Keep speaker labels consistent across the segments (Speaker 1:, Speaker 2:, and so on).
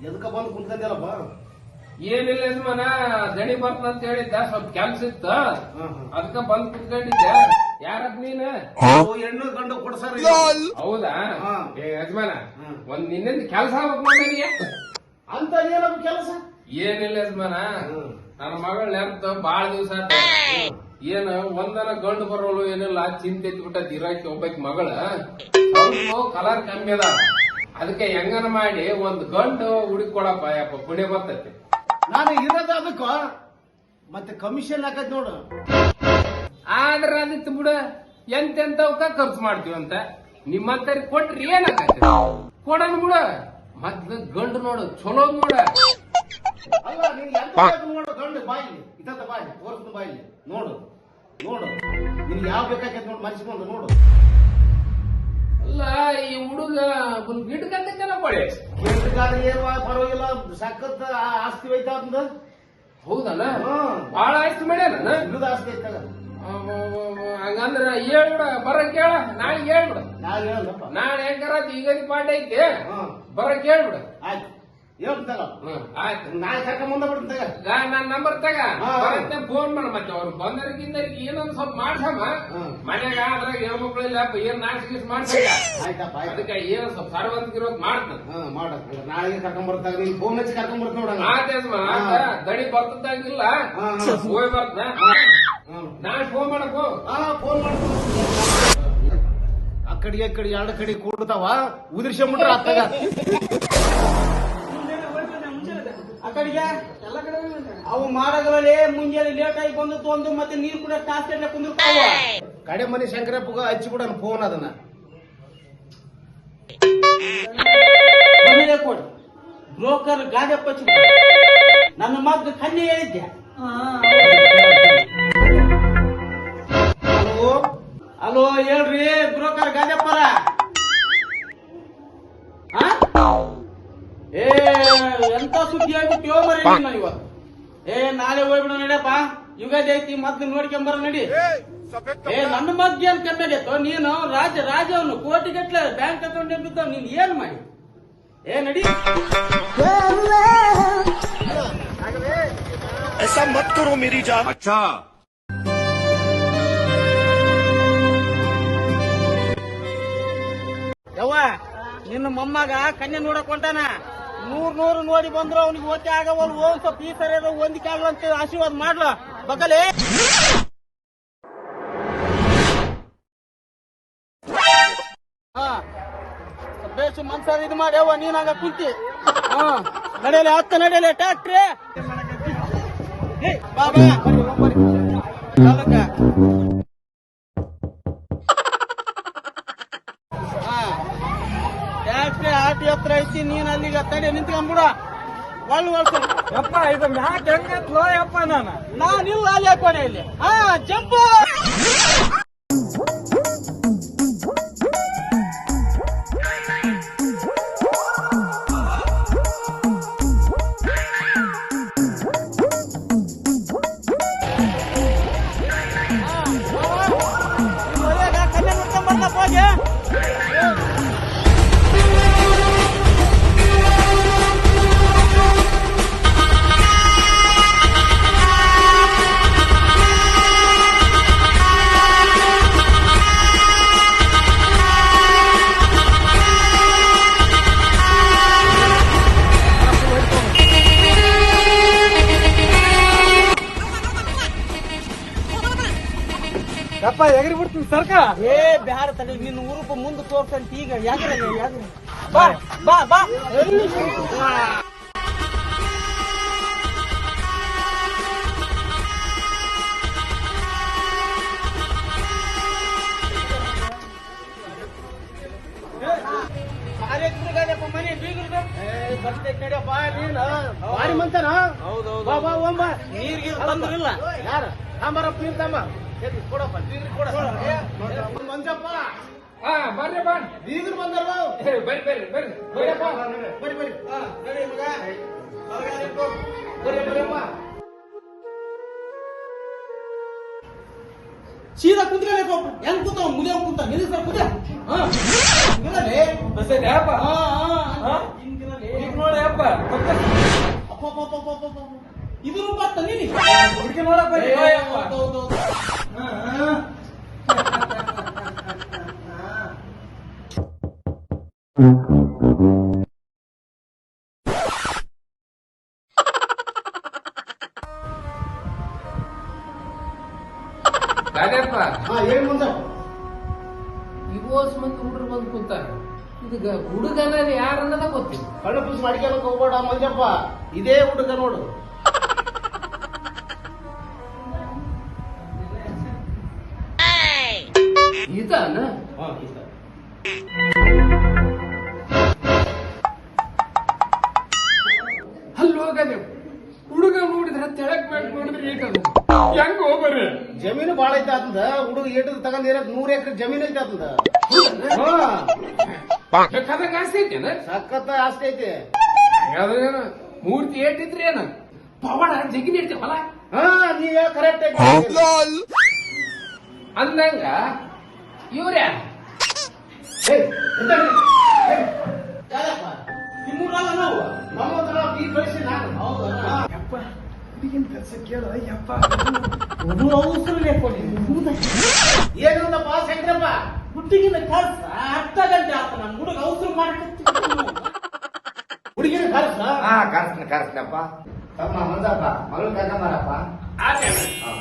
Speaker 1: ಎದಕ್ಕ ಬಂದು ಕುಂತ್ಕೊಂಡಲ್ಲಪ್ಪ?
Speaker 2: ಏನಿಲ್ಲ ಯಜಮಾನ, ದಣಿ ಬರ್ತಂತ ಹೇಳಿದ್ದ, ಸ್ವಲ್ಪ ಕೆಲ್ಸ ಇತ್ತು, ಅದಕ್ಕ ಬಂದ್ ಕುತ್ಕೊಂಡಿದ್ದೆ. ಯಾರದ್ ನೀನ?
Speaker 1: ಹೆಣ್ಣು ಗಂಡು ಕೊಡ್ಸಾರ.
Speaker 2: ಹೌದಾ? ಏ ಯಜಮಾನ, ಒಂದ್ ನಿನ್ನಿಂದ ಕೆಲ್ಸ ಆಗ್ಬೇಕು ನನಗೆ.
Speaker 1: ಅಂತ ಏನಪ್ಪ ಕೆಲಸ?
Speaker 2: ಏನಿಲ್ಲ ಯಜಮಾನ, ನನ್ನ ಮಗಳ ನೆನ್ತ ಬಾಳ ದಿವಸ ಆತ. ಏನ ಒಂದನ ಗಂಡು ಬರೋಳು ಏನಿಲ್ಲ, ಚಿಂತೆ ಎತ್ಬಿಟ್ಟದ್ ಇರಾಕಿ ಒಬ್ಬಾಕಿ ಮಗಳ ಸ್ವಲ್ಪ ಕಲರ್ ಕಮ್ಮಿ ಅದ. ಅದಕ್ಕೆ ಹೆಂಗನ ಮಾಡಿ ಒಂದ್ ಗಂಡು ಹುಡುಕ್ ಕೊಡಪ್ಪ, ಯಪ್ಪ ಪುಣ್ಯ ಬರ್ತೈತಿ.
Speaker 1: ನಾನು ಇರೋದ ಅದಕ್ಕ ಮತ್ತೆ ಕಮಿಷನ್ ಹಾಕದ್ ನೋಡು.
Speaker 2: ಆದ್ರ ಅದಿತ್ತು ಬಿಡ, ಎಂತೆಂತವಕ್ಕ ಖರ್ಚು ಮಾಡ್ತೀವಂತ. ನಿಮ್ಮಂತರಿ ಕೊಟ್ರಿ ಏನಾಗತ್ತೆ, ಕೊಡನ್ ಬಿಡ. ಮೊದ್ಲು ಗಂಡು ನೋಡು, ಚಲೋ ನೋಡ.
Speaker 1: ಅಲ್ಲ ನೀನ್ ಎಂತ ನೋಡು, ಗಂಡು ಬಾಯಿಲಿ ಇತ್ತ ಬಾಯಿ ತೋರ್ಸ್ತು, ಬಾಯಿಲಿ ನೋಡು ನೋಡು, ನಿನ್ ಯಾವ ಬೇಕಾಗೈತೆ ನೋಡು, ಮರ್ಸ್ಕೊಂಡು ನೋಡು.
Speaker 2: ಅಲ್ಲ ಈ ಹುಡುಗ ಗಿಡಕಂತಲ್ಲ ಪಡೆ
Speaker 1: ಗಿಡಗಾದ್ರೆ ಏನು ಪರವಾಗಿಲ್ಲ, ಸಖತ್ ಆಸ್ತಿ ಹೋಯ್ತಾ ಅಂದ.
Speaker 2: ಹೌದಲ್ಲ? ಬಾಳ ಆಸ್ತಿ ಮಾಡ್ಯಾನ.
Speaker 1: ಇಲ್ಲದ ಆಸ್ತಿ ಐತಲ್ಲ.
Speaker 2: ಹಂಗಂದ್ರ ಹೇಳ್ಬಿಡ, ಬರ ಕೇಳ, ನಾಳೆ ಹೇಳ್ಬಿಡ.
Speaker 1: ನಾಳೆ ಹೇಳಲ್ಲಪ್ಪ,
Speaker 2: ನಾಳೆ ಹೆಂಗಾರ ಈಗದಿ ಪಾಠ ಐತಿ, ಬರ ಕೇಳ್ಬಿಡ.
Speaker 1: ಆಯ್ತು ಹೇಳ್ತಾರ.
Speaker 2: ಆಯ್ತು,
Speaker 1: ನಾಳೆ ಕರ್ಕೊಂಡ್ ಬಂದ ಬಿಡ್ತಾಗ.
Speaker 2: ನನ್ನ ನಂಬರ್ ತಗ, ಫೋನ್ ಮಾಡ. ಮತ್ತೆ ಅವ್ರು ಬಂದರಿಗಿಂದರಿಗೆ ಏನೊಂದ್ ಸ್ವಲ್ಪ ಮಾಡ್ಸಮ್ಮ. ಮನ್ಯಾಗ ಅದ್ರಾಗ ಹೆಣ್ಮಕ್ಳು ಇಲ್ಲ, ಏನ್ ನಾಚಿಕೆ ಮಾಡ್ಸಾಗ.
Speaker 1: ಆಯ್ತಪ್ಪ,
Speaker 2: ಅದಕ್ಕೆ ಏನೋ ಸ್ವಲ್ಪ ಸಾರ್ವತ್ರಿಕ ಮಾಡ್ತಾನೆ.
Speaker 1: ಮಾಡ, ನಾಳೆಗೆ ಕರ್ಕೊಂಡ್ ಬರ್ತಾಗ. ನೀನ್ ಫೋನ್ ಹಚ್ಚಿ ಕರ್ಕೊಂಡ್ ಬರ್ತ ನೋಡ.
Speaker 2: ದಡಿ ಬರ್ತದಂಗಿಲ್ಲ, ಹೋಗಿ ಬರ್ತ. ನಾಳೆ ಫೋನ್ ಮಾಡಕ್
Speaker 1: ಫೋನ್ ಮಾಡ್ಕೊ. ಆ ಕಡೆ ಈ ಕಡೆ ಎರಡು ಕಡೆ ಕೂಡ್ತಾವ, ಉದಿರ್ಸ್ಕೊಂಡ್ಬಿಟ್ರ ಅತ್ತಾಗ.
Speaker 3: ಆ ಕಡೆಗೆ ಎಲ್ಲ ಕಡೆ ಅವು ಮಾಡಗಳಲ್ಲಿ ಮುಂಜಾನೆ ಲೇಟ್ ಆಗಿ ಬಂದು ತೊಂದು ಮತ್ತೆ ನೀರು ಕೂಡ ಟಾಸ್ ಎಲ್ಲ ಕುಂದಿರ್ತಾವ.
Speaker 1: ಕಡೆ ಮನೆ ಶಂಕರಪ್ಪಗ ಹಚ್ಚಿ ಬಿಡ ಫೋನ್ ಅದನ್ನ.
Speaker 3: ಕೊಡಿ ಬ್ರೋಕರ್ ಗಾದಪ್ಪ ನನ್ನ ಮಗ ಕನ್ಯೆ ಹೇಳಿದ್ದೆ.
Speaker 1: ಹಲೋ
Speaker 3: ಹಲೋ ಹೇಳ್ರಿ ಬ್ರೋಕರ್ ಗಾದಪ್ಪರ. ಏ ಎಂತ ಸುದ್ದಿ ಆಗ್ಬಿಟ್ಟು ಮರಿ ನಾನು ಇವತ್ತು. ನಾಳೆ ಹೋಗ್ಬಿಡ ನಡಿಯಪ್ಪ, ಯುಗಾದಿ ಐತಿ, ಮೊದ್ಲು ನೋಡ್ಕೊಂಬರ ನಡಿ. ನನ್ನ ಮಗ್ ಏನ್ ಕಮ್ಮಿ ಆಗೈತೋ, ನೀನು ರಾಜ ಅವನು ಕೋಟಿ ಗಟ್ಲೆ ಬ್ಯಾಂಕ್ ಅಕೌಂಟ್ ಬಿದ್ದಾವ, ನೀನ್ ಏನ್ ಮಾಡಿ ನಡಿ.
Speaker 4: ऐसा मत करो मेरी जान. अच्छा
Speaker 3: ಯವ್ವ, ನಿನ್ನ ಮೊಮ್ಮಗ ಕನ್ಯೆ ನೋಡಕ್ ಹೊಂಟಾನ. 100 ನೋಡಿ ಬಂದ್ರು ಅವ್ನಿಗೆ ಓಕೆ ಆಗವಲ್. ಒಂದ್ ಸ್ವಲ್ಪ ಈ ಸರಿ ಹೊಂದಿಕೆ ಆಗಲ್ಲ ಅಂತ ಆಶೀರ್ವಾದ ಮಾಡ್ಲ ಬಗಲೇ. ಬೇಸು ಮನ್ಸಾರ ಇದು ಮಾಡಿ ಯವ್ವ, ನೀನ್ ಹಂಗ ಕುಂತಿ. ನಡೆಯಲಿ ಹತ್ತ ನಡೆಯಲಿ ಟ್ಯಾಕ್ಟ್ರಿ ಬಾಬಾ ಟ್ಯಾಕ್ಟ್ರಿ ಆಟಿ ಹತ್ರ ಐತಿ. ನೀನ್ ಅಲ್ಲಿಗ ತಡೆ ನಿಂತ್ಕೊಂಡ್ಬಿಡ. ಯಪ್ಪ ಇದು ಮ್ಯಾಕ್ ಹೆಂಗತ್ಲೋ ಯಪ್ಪ, ನಾನಿಲ್ಲ ಅಲ್ಲಿ ಹಾಕೋಣೆ ಇಲ್ಲಿ. ಜಂಪು ಕನ್ಯೆ ನೋಡ್ಕೊಂಡ್ ಹೋಗಿ.
Speaker 5: ಯಪ್ಪ ಎಗರಿ ಬಿಡ್ತೀನಿ ಸರ್ಕ.
Speaker 3: ಬ್ಯಾಡ ತಡಿ, ನಿನ್ನ ಊರುಪ ಮುಂದೆ ತೋರ್ಸಂತ ಈಗ. ಯಾಕ್ರೆ ಬಾ ಬಾ ಬಾ. ಮನೆ ಬೀಗ್ರದು
Speaker 1: ಬರ್ತೈತೆ ನಡಿಯಪ್ಪ. ನೀನು ಬಾರಿ ಮಂತಾನ.
Speaker 3: ಹೌದೌದು.
Speaker 1: ಬಾ ಬಾ ಓಂ ಬಾ.
Speaker 3: ನೀರ್ಗೀರ್ ಬಂದ್ರಿಲ್ಲ
Speaker 1: ಯಾರು ತಾಂಬಾರಪ್ಪ, ನೀನ್ ತಾಂಬ. ಕೊಡಪ್ಪ ಬೀಗ್ರಿ ಕೊಡ. ಮಂಜಪ್ಪ
Speaker 2: ಬರ್ರಿ ಬಾ,
Speaker 1: ಬೀಗ್ರು ಬಂದಾರ.
Speaker 2: ಬರ್ರಿ ಬರ್ರಿ ಬರ್ರಿ
Speaker 1: ಬರ್ರಿಯಪ್ಪ, ಬರ್ರಿ ಬರ್ರಿ.
Speaker 3: ನಡಿ ಮಗ.
Speaker 1: ಬರ್ರಿ ಬರ್ರಿಯಪ್ಪ.
Speaker 3: ಸೀದಾ ಕುಂತ್ಕೊಳ್ಳಿ. ಹೆಂಗ್ ಕೂತಾವ ಮುಗಿಯ ಕುಂತ ನಿಲ್ಲಿಸ ಕುದ.
Speaker 5: ತೋರ್ಸಿದ್ಯಾ ಅಪ್ಪ
Speaker 3: ಹಿಂದಿನಲ್ಲಿ
Speaker 5: ಈಗ ನೋಡಿ ಅಪ್ಪ
Speaker 3: ಇದು ಗೊತ್ತ ನೀನು
Speaker 5: ಹುಡುಗಿ ನೋಡಪ್ಪ
Speaker 2: ಗಾಡ್ಯಪ್ಪ
Speaker 1: ಹಾ ಏನ್ ಮುಂದೆ
Speaker 2: ಇವೋಸ್ ಮಂದಿ ಹುಡುಗರು ಬಂದು ಕೂತಾರ ಇದು ಹುಡುಗನ ಯಾರ ಅನ್ನೋದ ಗೊತ್ತಿಲ್ಲ.
Speaker 1: ಕಳ್ಳ ಪುಸ್ ಮಾಡ್ಕೊಳಕ್ ಹೋಗ್ಬೇಡ ಮಂಜಪ್ಪ, ಇದೇ ಹುಡುಗ ನೋಡು.
Speaker 2: ಇದಾನ
Speaker 1: ಹಾ ಈತ.
Speaker 2: ಅಲ್ಲಿ ಹೋಗದೆ ಹುಡುಗ ನೋಡಿದ್ರ ತೆಳಕ್ ಮಾಡಿ ನೋಡಿದ್ರೆ ಏಟದು ಹೆಂಗ ಹೋಗ್ಬರ್ರಿ.
Speaker 1: ಜಮೀನು ಬಾಳ ಐತೆ ಆತಂದ ಹುಡುಗ ಏಟದ ತಗೊಂಡ್ 100 ಎಕರೆ ಜಮೀನ್ ಐತೆ ಆತಂದ.
Speaker 2: ಬೇಕಾದಂಗ ಆಸ್ತಿ ಐತೇನ
Speaker 1: ಸಖತ್ ಆಸ್ತಿ ಐತೆ.
Speaker 2: ಹಾಗಾದ್ರೆ ಮೂರ್ತಿ ಏಟಿದ್ರಿ ಏನ ಪವಾಡ ಜಗಿನ ಇರ್ತೇವಲ್ಲ
Speaker 1: ಹಾ ನೀ ಕರೆಕ್ಟ್ ಐತಿ.
Speaker 2: ಅಂದಂಗ ಇವ್ರ್ಯಾ
Speaker 3: ನಿಮ್ಮೂರಲ್ಲ ನಾವು
Speaker 1: ನಮ್ಮದ್ರ ಈ ಕಳಿಸಿ ನಾನು.
Speaker 3: ಹೌದಾ
Speaker 5: ಯಪ್ಪ ಹುಡುಗಿನ ಕೆಲಸ ಕೇಳ ಯಪ್ಪ
Speaker 1: ಏನಂದಪ್ಪ ಶಂಕರಪ್ಪ?
Speaker 3: ಹುಡುಗಿನ ಕಳ್ಸ ಅರ್ಧ ಗಂಟೆ ಆತ ನನ್ ಹುಡುಗ ಅವಸರ ಮಾಡಿ
Speaker 1: ಹುಡುಗಿನ ಕಳ್ಸ.
Speaker 6: ಹಾ ಕರ್ಸ್ನಪ್ಪ.
Speaker 1: ತಮ್ಮ ಮಂಜಪ್ಪ ಮಗಳು ಕರ್ಕೊಂಬಾರಪ್ಪ. ಹಾ.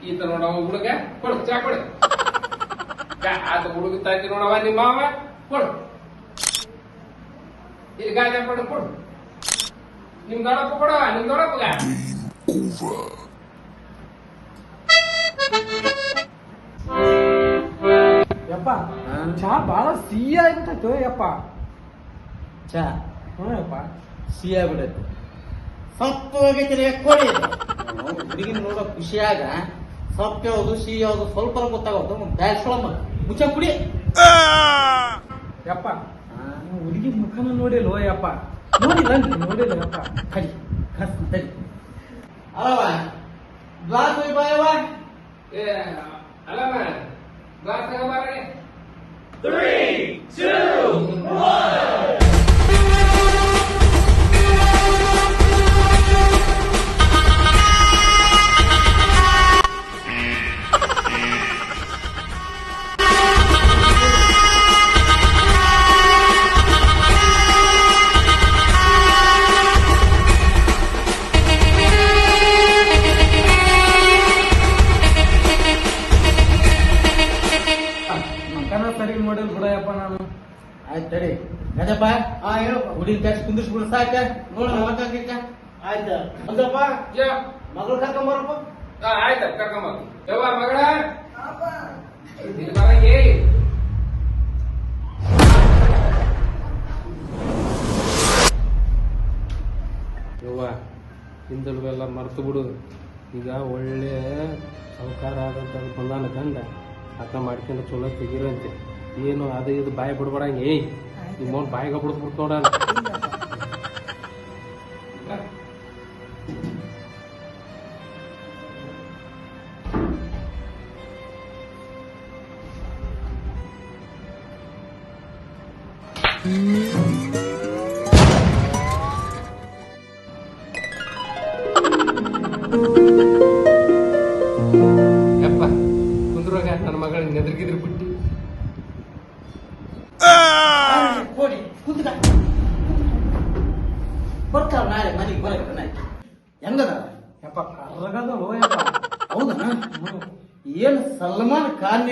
Speaker 2: ಈತ ನೋಡವ ಹುಡುಗ ಕೊಡು ಚಾ ಕೊಡು. ಆತ ಹುಡುಗ ತಾಯ್ತಿ ನೋಡವ ನಿಮ್ಮ ಮಾವ ಕೊಡು. ಇಲ್ಲಿ ಗಾಜ ಕೊಡು ಕೊಡು. ನಿಮ್ ದೊಡ್ಡಪ್ಪ ಕೊಡವ ನಿಮ್ ದೊಡ್ಡಪ್ಪಗ.
Speaker 5: ಯಪ್ಪ ಚಾ ಬಾಳ ಸಿಹಿ ಆಗ್ಬಿಟ್ಟು ಯಪ್ಪ.
Speaker 3: ಚಾ
Speaker 5: ಯಪ್ಪ
Speaker 3: ಸಿಹಿ ಆಗ್ಬಿಡತ್ತೆ ಸತ್ತು ಹೋಗೈತಿ ಕೊಡಿ. ಹುಡುಗಿನ ನೋಡೋ ಖುಷಿಯಾಗ ಸೊಪ್ಪು ಯಾವುದು ಸಿಹಿ ಯಾವುದು ಸ್ವಲ್ಪ ಗೊತ್ತಾಗೋದು ಬ್ಯಾಸ್ಕೊಳಮ್ಮ ಮುಚ್ಚ ಕುಡಿ.
Speaker 5: ಯಪ್ಪ ಹುಡುಗಿ ಮುಖನ ನೋಡಿಲ್ವ ಯಪ್ಪ? ನೋಡಿಲ್ಲ ಯಪ್ಪ.
Speaker 3: ಕಡಿ ಕಸ್ ತಡಿ ಅಲ್ಲವ ಗ್ಲಾಸ್ ಹೋಯ್ ಬಾಯವ.
Speaker 2: ಏ ಅಲ್ಲಮ್ಮ ಗ್ಲಾಸ್ ತಗೋಬಾರ್ರಿ.
Speaker 5: ಮುಖನ ಸರಿ ನೋಡಿಲ್ ಬಿಡಯಪ್ಪ ನಾನು.
Speaker 3: ಆಯ್ತು ತಡಿ ಗಜಪ್ಪ
Speaker 1: ಹಾ ಹೇಳಪ್ಪ.
Speaker 3: ಹುಡುಗಿ ಕಳ್ಸಿ ಕುಂದಿಸ್ಬಿಡು ಸಾಕ ನೋಡ ಮಕ್ಕ
Speaker 1: ಆಯ್ತು ಮಂಜಪ್ಪ
Speaker 2: ಯಾ
Speaker 1: ಮಗಳು ಕರ್ಕೊಂಬಾರಪ್ಪ.
Speaker 2: ಆಯ್ತ ಕರ್ಕೊಂಬ. ಯವ್ವ ಮಗಳ ಇಲ್ಲಿ ಬರಂಗೆ. ಯವ್ವ ಹಿಂದೆಲ್ಲ ಮರ್ತು ಬಿಡು. ಈಗ ಒಳ್ಳೆ ಸೌಕಾರ ಆದಂತ ಬಂದಾನ ಗಂಡ ಅರ್ಥ ಮಾಡ್ಕೊಂಡು ಚಲೋ ತೆಗಿರಂತೆ. ಏನು ಅದು ಇದು ಬಾಯಿ ಬಿಡ್ಬೇಡಂಗೆ. ಏಯ್ ನಿಮ್ಮವ್ನ ಬಾಯಿಗೆ ಬಿಡ್ಬಿಡ್ತು ನೋಡ. ಯಪ್ಪ ಕುಂದ್ರಾಗ ನನ್ನ ಮಗಳ ನೆದ್ರಿಗಿದ್ರಿ ಬಿಟ್ಟಿ.
Speaker 3: ಕೊಡಿ ಕುಂತ ಬರ್ತಾವ ನಾಳೆ ಮನೆಗೆ ಬರಬೇಕು ಹೆಂಗದ
Speaker 5: ಯಪ್ಪ ಕರ್ಗದಲ್ವ ಯಪ್ಪ?
Speaker 3: ಹೌದಾ ಏನ್ ಸಲ್ಮಾನ್ ಖಾನ್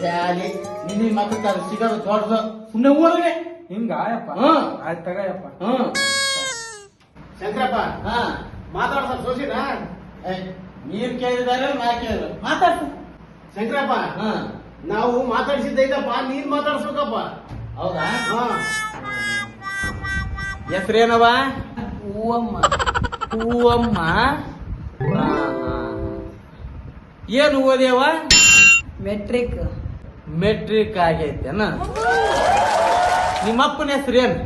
Speaker 3: ಶಾಲೆ ನಿನ್ನ ಮಕ್ಕ ಸಿಗೋದು ದೊಡ್ಡದು ಸುಮ್ಮನೆ ಊರಿಗೆ
Speaker 5: ಹಿಂಗ ಯಪ್ಪ?
Speaker 3: ಹ್ಮ್.
Speaker 5: ಆಯ್ತು ತಗಯಪ್ಪ.
Speaker 3: ಹ್ಮ್
Speaker 1: ಶಂಕರಪ್ಪ
Speaker 3: ಹಾ
Speaker 1: ಮಾತಾಡ್ಸ ಸೋಸಿನ.
Speaker 3: ನೀವ್ ಕೇಳಿದಾರೆ ನಾ ಕೇಳಿದ್ರು ಮಾತಾಡ್ತು.
Speaker 1: ಶಂಕರಪ್ಪ
Speaker 3: ಹಾ
Speaker 1: ನಾವು ಮಾತಾಡಿಸಿದ್ದೈತಪ್ಪ, ನೀನ್ ಮಾತಾಡ್ಸ್ಬೇಕಪ್ಪ.
Speaker 3: ಹೌದಾ?
Speaker 1: ಹಾ.
Speaker 3: ಹೆಸರೇನವ?
Speaker 6: ಹೂವಮ್ಮ.
Speaker 3: ಹೂವಮ್ಮ. ಹಾ, ಹಾ. ಏನು ಓದ್ಯವ?
Speaker 6: ಮೆಟ್ರಿಕ್.
Speaker 3: ಮೆಟ್ರಿಕ್ ಆಗೈತೆನ? ನಿಮ್ಮಪ್ಪನ ಹೆಸರೇನು?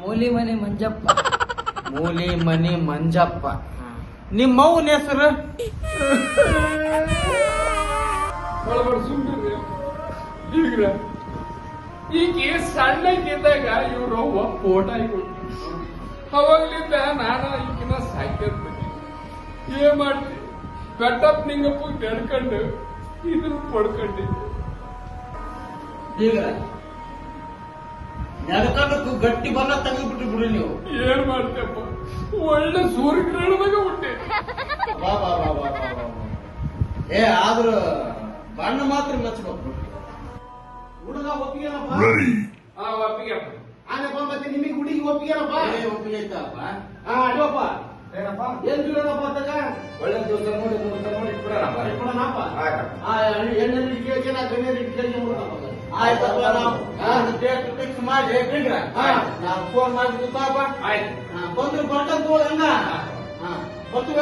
Speaker 6: ಮೂಲಿ ಮನೆ ಮಂಜಪ್ಪ.
Speaker 3: ಮೂಲಿ ಮನಿ ಮಂಜಪ್ಪ. ನಿಮ್ಮವ್ವನ ಹೆಸರು?
Speaker 2: ಸುಮ್ಮನೆ ಈಗ ಈಗ ಸಣ್ಣಕ್ಕಿದ್ದಾಗ ಇವ್ರು ಅವ್ವ ಫೋಟೋ ಕೊಟ್ಟಿದ್ರು. ಅವಾಗ್ಲಿಂದ ನಾನು ಈಗಿನ ಸಾಕ್ಯದ್ ಏನ್ ಮಾಡ್ತೀನಿ, ಬೆಟ್ಟಪ್ ನಿಂಗಪ್ಪ ಕೆಡ್ಕೊಂಡು ಇದನ್ನು ಪಡ್ಕೊಂಡಿದ್ದೆ.
Speaker 3: ಈಗ ನಡ್ಕೊಂಡು ಗಟ್ಟಿ ಬಣ್ಣ ತೆಗೆದ್ಬಿಟ್ಟು ಬಿಡಿ ನೀವು.
Speaker 2: ಏನ್ ಮಾಡ್ತೇಪ್ಪ, ಒಳ್ಳೆ ಸೂರ್ಯಕಿರಣದಾಗ ಹುಟ್ಟೆ.
Speaker 3: ಬಾ ಬಾ ಬಾ ಬಾ ಬಾ ಬಾ. ಏ ಆದ್ರೂ ಬಣ್ಣ ಮಾತ್ರ ಮೆಚ್ಚಬೇಕು.
Speaker 1: ಹುಡುಗ ಒಪ್ಪಿಗೆನಪ್ಪ?
Speaker 2: ಒಪ್ಪಿಗೆಪ್ಪ.
Speaker 1: ಆನಪ್ಪ, ಮತ್ತೆ ನಿಮಗೆ ಹುಡುಗಿ ಒಪ್ಪಿಗೆನಪ್ಪ?
Speaker 3: ಒಪ್ಪಿಗೆ ಐತಪ್ಪ.
Speaker 1: ಹಾ, ಅಡಿಯಪ್ಪ.
Speaker 2: ಏನಪ್ಪ?
Speaker 1: ಏನ್ ಬೀಳೋದಪ್ಪ ಅತ್ತಾಗ?
Speaker 2: ಒಳ್ಳೆ ದಿವಸ ನೋಡಿ ಇಟ್ಬಿಡೋಣಪ್ಪ.
Speaker 1: ಇಟ್ಬಿಡೋಣಪ್ಪ?
Speaker 2: ಆಯ್ತು.
Speaker 1: ಆ, ಎಣ್ಣೆಲ್ಲಿ ಕೇಳ್ತೀನಿ, ಗಣ್ಯರಿಗೆ ಕೇಳ್ಕೊಂಡ್ಬಿಡೋಣಪ್ಪ.
Speaker 3: ಆಯ್ತಪ್ಪ, ನಾವು ಡೇಟ್ ಫಿಕ್ಸ್ ಮಾಡಿ ಹೇಳ್ಬಿಡ್ರ. ನಾವು ಫೋನ್ ಮಾಡಿ ಗೊತ್ತಾಪ.
Speaker 2: ಆಯ್ತು.
Speaker 3: ಬಂದ್ರು ಬರ್ಕಂತ ಹಂಗ. ಬರ್ತೀವ?